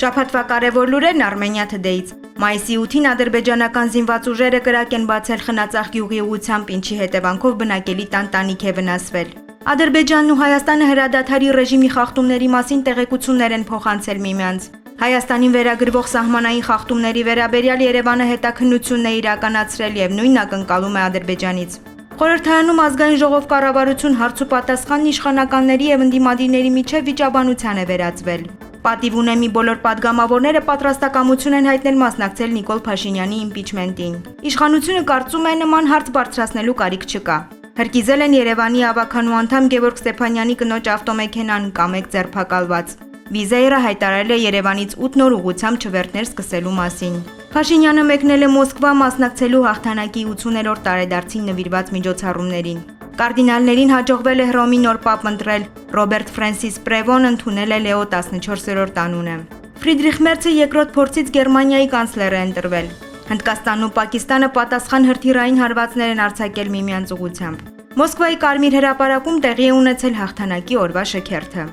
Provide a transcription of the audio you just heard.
Շաբաթվա կարևոր լուրերն Armenia Today-ից։ Մայիսի 8-ին ադրբեջանական զինված ուժերը կրակ են բացել Խնածախ գյուղի ուղղությամբ, ինչի հետևանքով բնակելի տան տանիք է վնասվել։ Ադրբեջանն ու Հայաստանը հրադադարի ռեժիմի խախտումների մասին տեղեկություններ են փոխանցել միմյանց։ Հայաստանին վերագրվող սահմանային խախտումների վերաբերյալ Երևանը հետաքննություն է իրականացրել եւ նույնն ակնկալում է Ադրբեջանից։ Խորհրդարանում ազգային ժողով կառավարություն հարց ու պատասխանն իշխանականների եւ ընդդիմադիրների միջև վիճաբանության է վերածվել։ Պատիվ ունեմի բոլոր падգամավորները պատրաստակամություն են հայտնել մասնակցել Նիկոլ Փաշինյանի իմպիչմենտին։ Իշխանությունը կարծում է նման հարց բարձրացնելու կարիք չկա։ Հրկիզել են Երևանի ավականու անդամ Գևորգ Ստեփանյանի կնոջ ավտոմեքենան կամեկ ձերբակալված։ Վիզայրը հայտարարել է Երևանից 8 նոր ուղղությամբ չվերթներ սկսելու մասին։ Փաշինյանը մեկնել է Մոսկվա մասնակցելու հաղթանակի 80-րդ տարեդարձին նվիրված միջոցառումներին։ Կարդինալներին հաջողվել է Հռոմի նոր պապ ընտրել, Ռոբերտ Ֆրանսիս Պրևոն ընդունել է Լեո 14-րդ անունը։ Ֆրիդրիխ Մերցը երկրորդ փորձից Գերմանիայի կանցլեր է ընտրվել։ Հնդկաստանն ու Պակիստանը պատասխան հրթիռային հարվածներ են արձակել միմյանց ուղղությամբ։ Մոսկվայի Կարմիր հրապարակում տեղի է ունեցել հաղթանակի օրվա շքերթը։